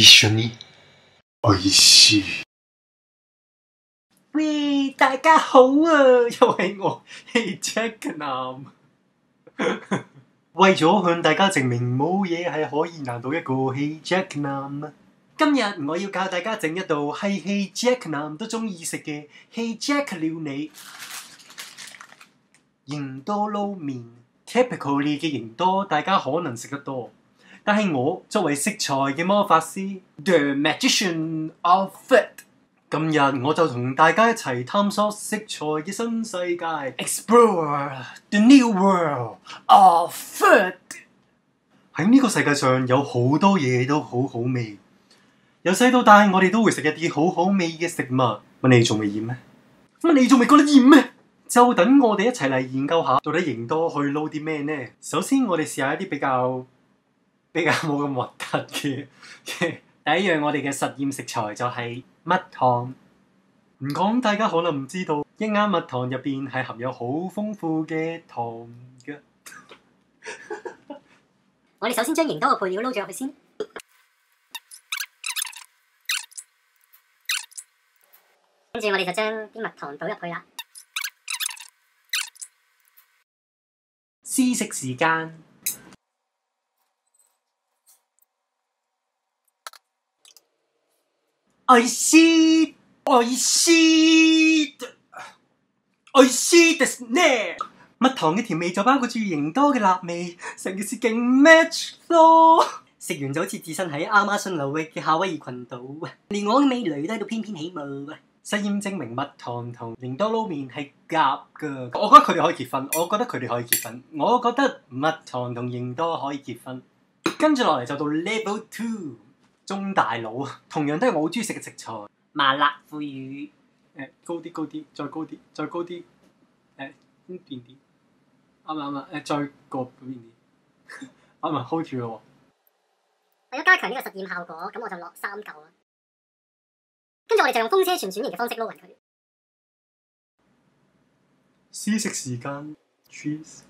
一緒においしい。喂，大家好啊，又係我，Hey Jack 男。為咗向大家證明冇嘢係可以難到一個 Hey Jack 男，今日我要教大家整一道係 Hey Jack 男都中意食嘅 Hey Jack 料理——營多撈麵。Typically 嘅營多大家可能食得多，但係我作為食材嘅魔法師 ，The Magician of Food。今日我就同大家一齊探索食材嘅新世界 ，Explore the new world of food。喺呢個世界上有好多嘢都好好味，由細到大我哋都會食一啲好好味嘅食物。乜你仲未厭咩？乜你仲未覺得厭咩？就等我哋一齊嚟研究下，到底營多可以撈啲咩呢？首先我哋試下一啲比較冇咁核突嘅。第一樣我哋嘅實驗食材就係蜜糖。唔講大家可能唔知道，一啱蜜糖入邊係含有好豐富嘅糖嘅。我哋首先將營多嘅配料撈咗入去先，跟住我哋就將啲蜜糖倒入去啦。試食時間。おいしいですね！蜜糖嘅甜味就包括住營多嘅辣味，成件事勁 match 咯！食完就好似置身喺亞馬遜流域嘅夏威夷群島，連我嘅味蕾都喺度翩翩起舞。實驗證明蜜糖同營多撈麵係夾㗎，我覺得佢哋可以結婚。我覺得蜜糖同營多可以結婚。跟住落嚟就到 Level 2。中大佬，同樣都係我好中意食嘅食材，麻辣腐乳。高啲，再高啲，邊啲？啱，再過邊啲？啱，hold 住咯。為咗加強呢個實驗效果，咁我就落3嚿啦。跟住我哋就用風車旋轉型嘅方式撈勻佢。試食時間 ，cheese。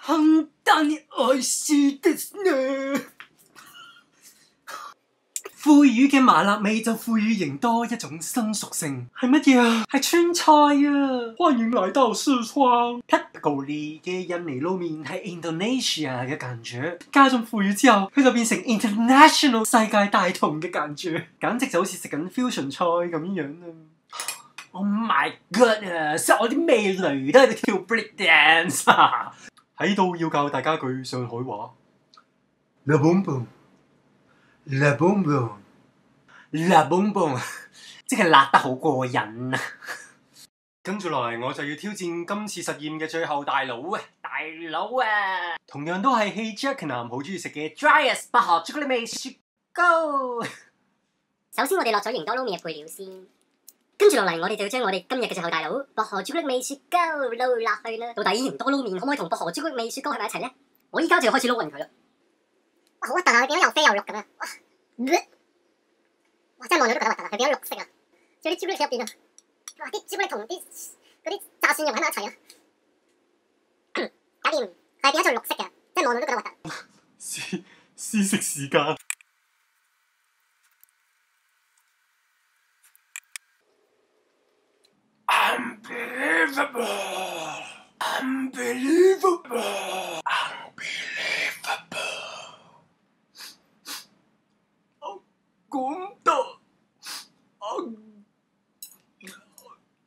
本当に美味しいですね。腐乳嘅麻辣味就賦予營多一種新屬性，係乜嘢啊？係川菜啊！歡迎來到四川。Typically 嘅印尼撈麵係 Indonesia 嘅感覺，加咗腐乳之後，佢就變成 international 世界大同嘅感覺，簡直就好似食緊 fusion 菜咁樣啊！ Oh my god 啊！我啲味蕾都喺度跳 break dance 啊！喺度要教大家句上海話 ，La boom boom，La boom boom，La boom boom， 即係辣得好過癮啊！跟住落嚟我就要挑戰今次實驗嘅最後大佬啊！同樣都係 Hey Jack 男好中意食嘅 Dryas 薄荷朱古力味雪糕。首先我哋落咗營多撈麵嘅配料先，跟住落嚟我哋就要將我哋今日嘅最後大佬薄荷朱古力味雪糕撈落去啦。到底營多撈麵可唔可以同薄荷朱古力味雪糕喺埋一齊呢？我依家就要開始撈勻佢啦。哇，好核突啊！佢變咗又啡又綠咁啊！哇，真係望到都覺得核突啊！佢變咗綠色啊！仲有啲朱古力喺入邊啊！哇，啲朱古力同啲嗰啲炸蒜蓉喺埋一齊啊！搞掂，係變咗做綠色嘅，真係望到都覺得核突。試食時間。Unbelievable！ 我估唔到，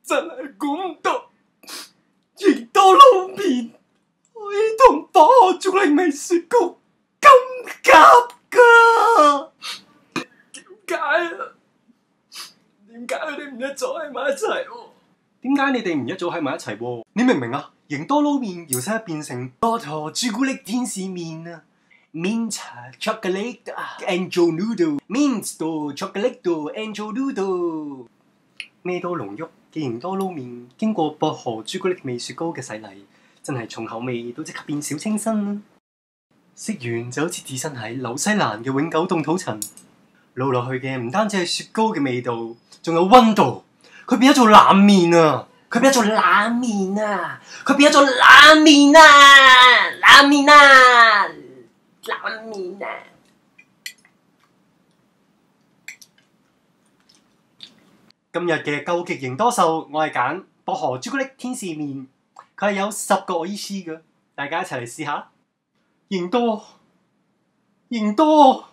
真係估唔到，營多撈麵可以同薄荷朱古力味雪糕咁夾㗎！點解佢哋唔一早喺埋一齊喎？點解你哋唔一早喺埋一齊喎？你明唔明啊？營多撈麵搖身變成薄荷朱古力天使麵啊 ！Mint chocolate angel noodle，mint chocolate angel noodle， 咩都濃郁嘅營多撈麵，經過薄荷朱古力味雪糕嘅洗禮，真係重口味都即刻變小清新啦！食完就好似置身喺紐西蘭嘅永久凍土層，撈落去嘅唔單止係雪糕嘅味道，仲有溫度，佢變咗做冷麵啊！佢變咗做冷面啊！佢變咗做冷面啊！冷面啊！冷面啊！今日嘅究極型多數，我係揀薄荷朱古力天使麵，佢係有10個意思嘅，大家一齊嚟試下。型多，型多，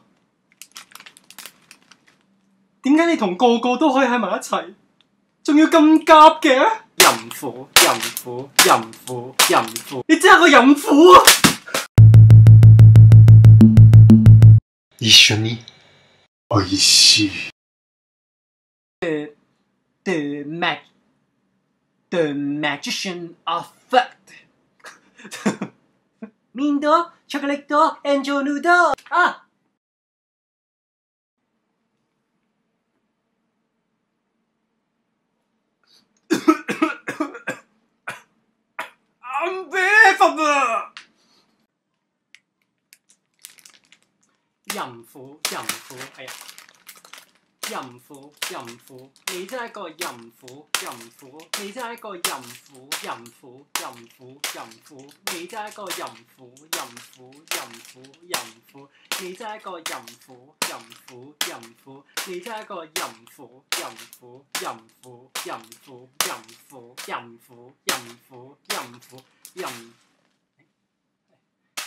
點解你同個個都可以喺埋一齊，仲要咁夾嘅？淫婦，淫婦，淫婦，淫婦，你真係個淫婦啊！一緒においしい。The Magician of Food 面多，巧克力多 ，Angel Noodle 啊！Unbelievable！ 淫婦，淫婦，哎呀！淫婦，淫婦，你真係一個淫婦，淫婦，你真係一個淫婦，淫婦，淫婦，淫婦，你真係一個淫婦，淫婦，淫婦，淫婦，你真係一個淫婦，淫婦，淫婦，你真係一個淫婦，淫婦，淫婦，淫婦，淫婦，淫婦，淫婦，淫婦，淫，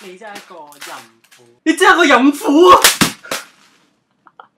你真係一個淫婦，你真係一個淫婦啊！